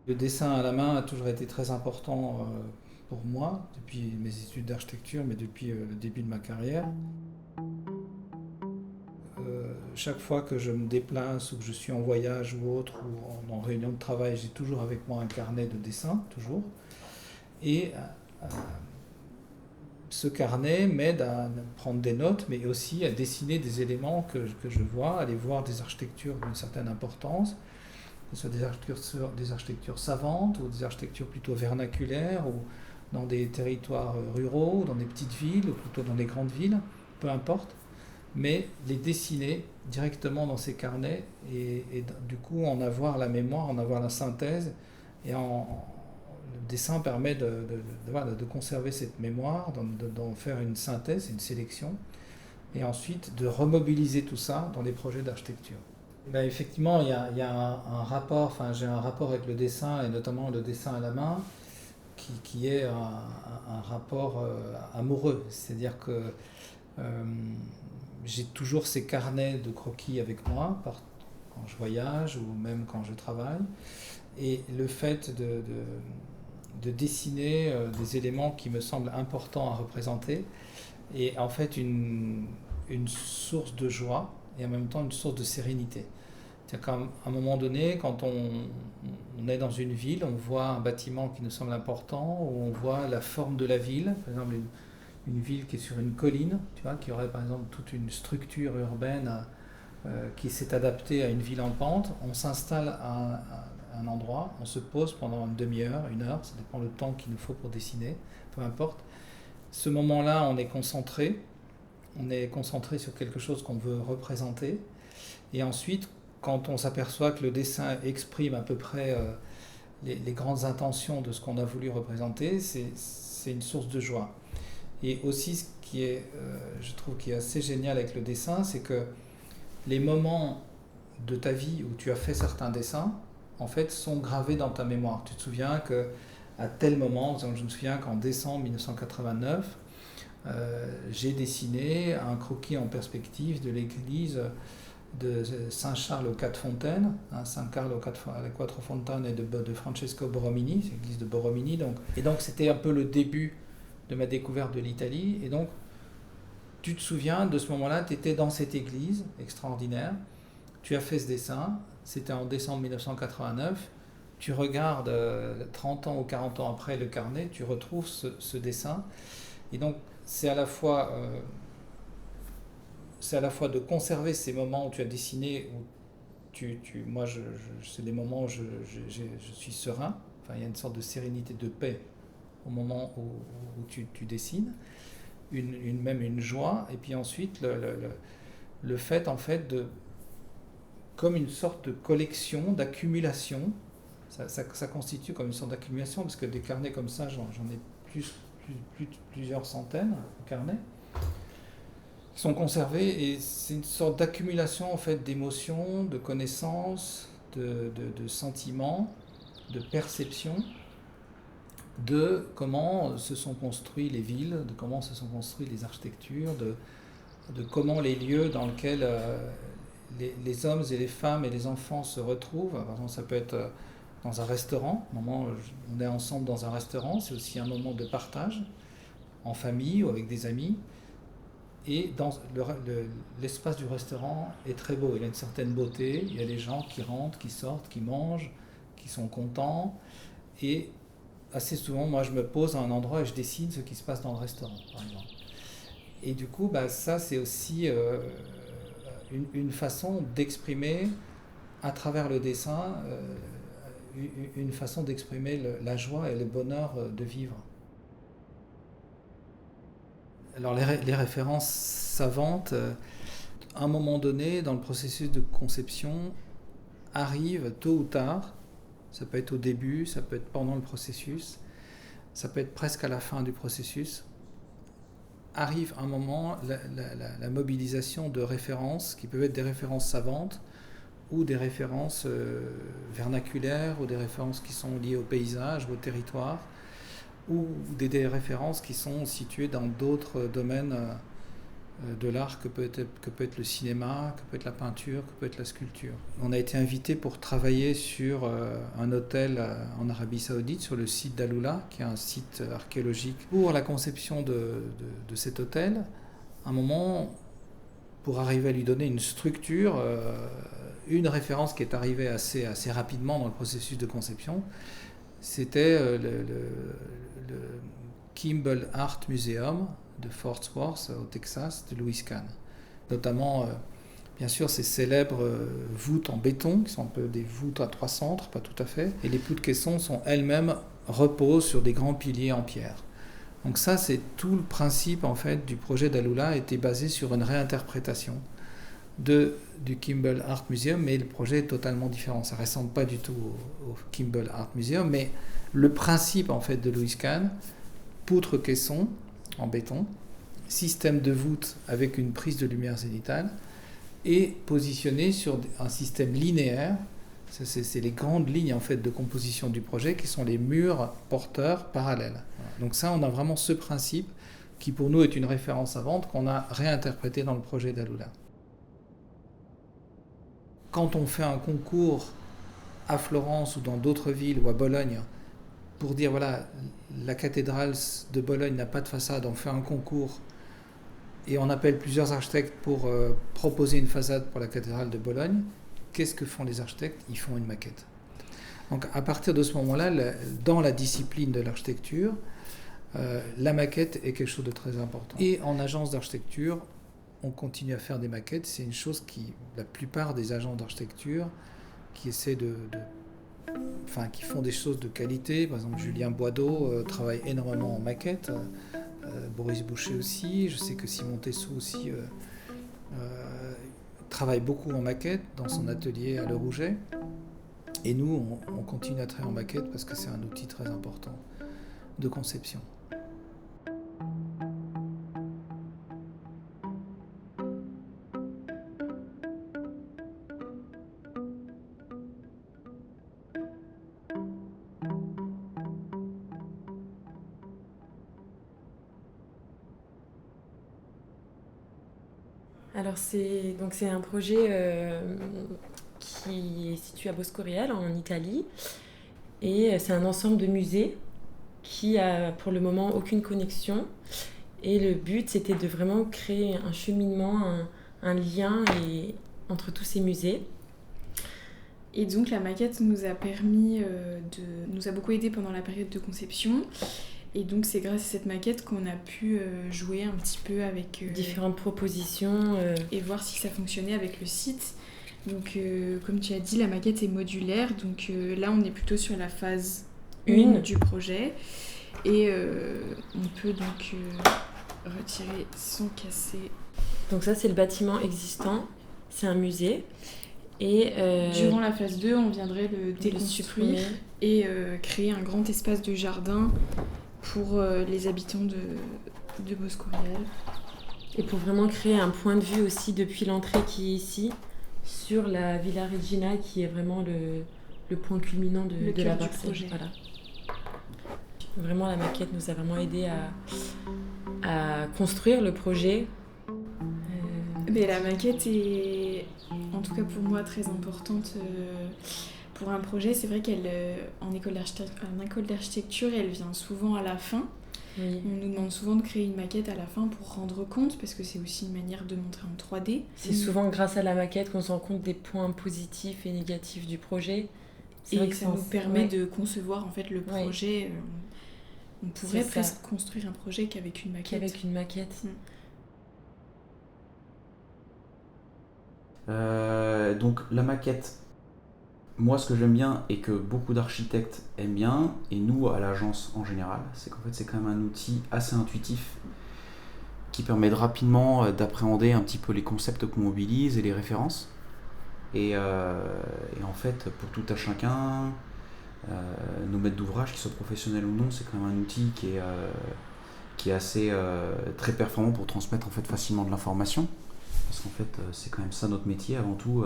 Le dessin à la main a toujours été très important pour moi, depuis mes études d'architecture, mais depuis le début de ma carrière. Chaque fois que je me déplace ou que je suis en voyage ou autre, ou en réunion de travail, j'ai toujours avec moi un carnet de dessin, toujours. Et ce carnet m'aide à prendre des notes, mais aussi à dessiner des éléments que je vois, aller voir des architectures d'une certaine importance, que ce soit des architectures savantes ou des architectures plutôt vernaculaires, ou dans des territoires ruraux, dans des petites villes, ou plutôt dans des grandes villes, peu importe, mais les dessiner directement dans ces carnets et du coup en avoir la mémoire, en avoir la synthèse, et le dessin permet voilà, de conserver cette mémoire, d'en faire une synthèse, une sélection, et ensuite de remobiliser tout ça dans des projets d'architecture. Ben effectivement, il y a un rapport, enfin j'ai un rapport avec le dessin et notamment le dessin à la main qui est un rapport amoureux. C'est-à-dire que euh, j'ai toujours ces carnets de croquis avec moi quand je voyage ou même quand je travaille. Et le fait de dessiner des éléments qui me semblent importants à représenter est en fait une source de joie et en même temps une source de sérénité. C'est-à-dire qu'à un moment donné, quand on est dans une ville, on voit un bâtiment qui nous semble important, ou on voit la forme de la ville, par exemple une ville qui est sur une colline, tu vois, qui aurait par exemple toute une structure urbaine qui s'est adaptée à une ville en pente, on s'installe à un endroit, on se pose pendant une demi-heure, une heure, ça dépend le temps qu'il nous faut pour dessiner, peu importe. Ce moment-là, on est concentré sur quelque chose qu'on veut représenter, et ensuite, quand on s'aperçoit que le dessin exprime à peu près les grandes intentions de ce qu'on a voulu représenter, c'est une source de joie. Et aussi, ce qui est, je trouve, qui est assez génial avec le dessin, c'est que les moments de ta vie où tu as fait certains dessins, en fait, sont gravés dans ta mémoire. Tu te souviens que à tel moment, je me souviens qu'en décembre 1989, j'ai dessiné un croquis en perspective de l'église de Saint-Charles aux Quatre Fontaines, hein, Saint-Carl aux Quatre Fontaines et de Francesco Borromini, c'est l'église de Borromini. Donc. Et donc c'était un peu le début de ma découverte de l'Italie. Et donc tu te souviens de ce moment-là, tu étais dans cette église extraordinaire, tu as fait ce dessin, c'était en décembre 1989, tu regardes 30 ans ou 40 ans après le carnet, tu retrouves ce dessin. Et donc c'est à la fois de conserver ces moments où tu as dessiné, où moi c'est des moments où je suis serein, enfin il y a une sorte de sérénité, de paix au moment où tu dessines, même une joie, et puis ensuite le fait en fait de, comme une sorte de collection, d'accumulation, ça constitue comme une sorte d'accumulation, parce que des carnets comme ça, j'en ai plusieurs centaines de carnets, qui sont conservés, et c'est une sorte d'accumulation en fait d'émotions, de connaissances, de sentiments, de perceptions, de comment se sont construites les villes, de comment se sont construites les architectures, de comment les lieux dans lesquels les hommes et les femmes et les enfants se retrouvent. Par exemple, ça peut être dans un restaurant, au moment où on est ensemble dans un restaurant, c'est aussi un moment de partage, en famille ou avec des amis. Et l'espace du restaurant est très beau, il a une certaine beauté, il y a des gens qui rentrent, qui sortent, qui mangent, qui sont contents. Et assez souvent, moi, je me pose à un endroit et je dessine ce qui se passe dans le restaurant, par exemple. Et du coup, bah, ça, c'est aussi une façon d'exprimer, à travers le dessin, une façon d'exprimer la joie et le bonheur de vivre. Alors, les références savantes, à un moment donné, dans le processus de conception, arrivent tôt ou tard. Ça peut être au début, ça peut être pendant le processus, ça peut être presque à la fin du processus. Arrive un moment la mobilisation de références qui peuvent être des références savantes ou des références vernaculaires ou des références qui sont liées au paysage, au territoire, ou des références qui sont situées dans d'autres domaines de l'art que peut être le cinéma, que peut être la peinture, que peut être la sculpture. On a été invité pour travailler sur un hôtel en Arabie Saoudite, sur le site d'Alula, qui est un site archéologique. Pour la conception de cet hôtel, à un moment, pour arriver à lui donner une structure, une référence qui est arrivée assez rapidement dans le processus de conception, c'était le Kimball Art Museum de Fort Worth au Texas, de Louis Kahn. Notamment, bien sûr, ces célèbres voûtes en béton, qui sont un peu des voûtes à 3 centres, pas tout à fait, et les poutres caissons sont elles-mêmes reposent sur des grands piliers en pierre. Donc ça, c'est tout le principe en fait du projet d'Alula, était basé sur une réinterprétation du Kimball Art Museum, mais le projet est totalement différent. Ça ne ressemble pas du tout au Kimball Art Museum, mais le principe en fait de Louis Kahn, poutres caissons en béton, système de voûte avec une prise de lumière zénitale, et positionné sur un système linéaire. C'est les grandes lignes en fait de composition du projet qui sont les murs porteurs parallèles. Donc ça, on a vraiment ce principe qui pour nous est une référence savante qu'on a réinterprété dans le projet d'Alula. Quand on fait un concours à Florence ou dans d'autres villes ou à Bologne pour dire voilà, la cathédrale de Bologne n'a pas de façade, on fait un concours et on appelle plusieurs architectes pour proposer une façade pour la cathédrale de Bologne, qu'est-ce que font les architectes ? Ils font une maquette. Donc à partir de ce moment-là, dans la discipline de l'architecture, la maquette est quelque chose de très important. Et en agence d'architecture, on continue à faire des maquettes. C'est une chose la plupart des agents d'architecture qui essaient qui font des choses de qualité. Par exemple, Julien Boideau travaille énormément en maquette. Boris Boucher aussi. Je sais que Simon Tessot aussi travaille beaucoup en maquette dans son atelier à Le Rouget. Et nous, on continue à travailler en maquette parce que c'est un outil très important de conception. Alors c'est un projet qui est situé à Boscorial en Italie et c'est un ensemble de musées qui a pour le moment aucune connexion et le but c'était de vraiment créer un cheminement, un lien entre tous ces musées. Et donc la maquette nous a nous a beaucoup aidé pendant la période de conception. Et donc c'est grâce à cette maquette qu'on a pu jouer un petit peu avec différentes propositions et voir si ça fonctionnait avec le site. Donc comme tu as dit, la maquette est modulaire. Donc là on est plutôt sur la phase 1 du projet. Et on peut donc retirer sans casser. Donc ça c'est le bâtiment existant, c'est un musée. Et durant la phase 2, on viendrait le déconstruire et créer un grand espace de jardin pour les habitants de Boscorial. Et pour vraiment créer un point de vue aussi depuis l'entrée qui est ici, sur la Villa Regina qui est vraiment le point culminant de la parcelle. Voilà. Vraiment la maquette nous a vraiment aidé à construire le projet. Mais la maquette est, en tout cas pour moi, très importante pour un projet. C'est vrai qu'elle, en école d'architecture, elle vient souvent à la fin. Oui. On nous demande souvent de créer une maquette à la fin pour rendre compte, parce que c'est aussi une manière de montrer en 3D. C'est souvent grâce à la maquette qu'on se rend compte des points positifs et négatifs du projet. C'est vrai que ça nous permet de concevoir en fait le projet. On pourrait presque construire un projet qu'avec une maquette. Donc la maquette, moi ce que j'aime bien et que beaucoup d'architectes aiment bien, et nous à l'agence en général, c'est qu'en fait c'est quand même un outil assez intuitif qui permet de rapidement d'appréhender un petit peu les concepts qu'on mobilise et les références. Et en fait pour tout à chacun, nos maîtres d'ouvrage, qu'ils soient professionnels ou non, c'est quand même un outil qui est assez très performant pour transmettre en fait facilement de l'information. Parce qu'en fait, c'est quand même ça notre métier. Avant tout,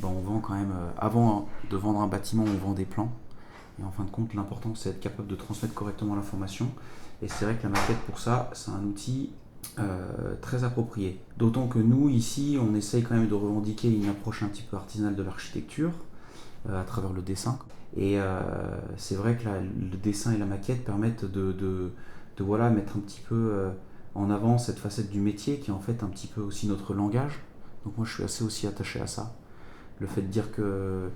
on vend quand même, avant de vendre un bâtiment, on vend des plans. Et en fin de compte, l'important, c'est d'être capable de transmettre correctement l'information. Et c'est vrai que la maquette, pour ça, c'est un outil très approprié. D'autant que nous, ici, on essaye quand même de revendiquer une approche un petit peu artisanale de l'architecture à travers le dessin. Et c'est vrai que le dessin et la maquette permettent de voilà, mettre un petit peu en avant cette facette du métier qui est en fait un petit peu aussi notre langage. Donc moi je suis assez aussi attaché à ça. Le fait de dire que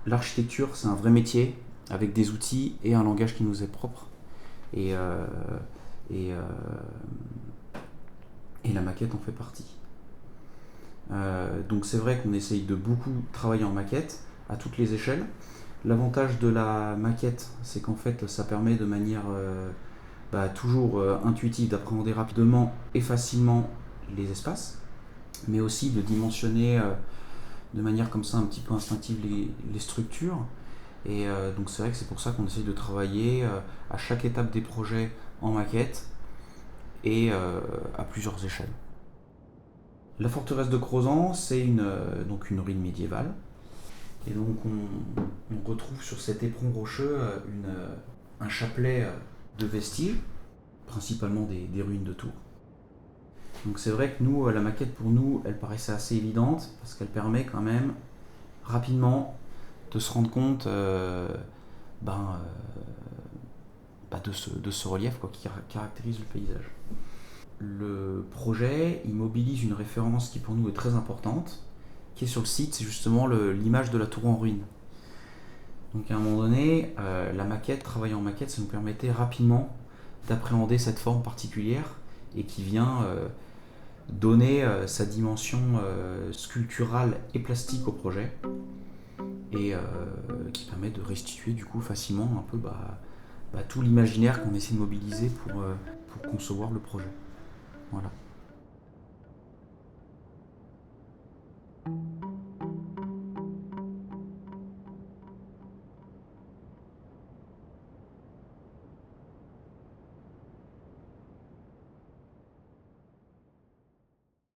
l'architecture c'est un vrai métier avec des outils et un langage qui nous est propre. Et la maquette en fait partie. Donc c'est vrai qu'on essaye de beaucoup travailler en maquette à toutes les échelles. L'avantage de la maquette, c'est qu'en fait ça permet de manière toujours intuitive d'appréhender rapidement et facilement les espaces, mais aussi de dimensionner de manière comme ça un petit peu instinctive les structures. Et donc c'est vrai que c'est pour ça qu'on essaye de travailler à chaque étape des projets en maquette et à plusieurs échelles. La forteresse de Crozant, c'est donc une ruine médiévale. Et donc on retrouve sur cet éperon rocheux un chapelet de vestiges, principalement des ruines de tours. Donc c'est vrai que nous, la maquette pour nous, elle paraissait assez évidente parce qu'elle permet quand même rapidement de se rendre compte de ce relief qui caractérise le paysage. Le projet, il mobilise une référence qui pour nous est très importante, qui est sur le site, c'est justement l'image de la tour en ruine. Donc à un moment donné, travailler en maquette, ça nous permettait rapidement d'appréhender cette forme particulière et qui vient donner sa dimension sculpturale et plastique au projet et qui permet de restituer du coup facilement un peu tout l'imaginaire qu'on essaie de mobiliser pour concevoir le projet. Voilà.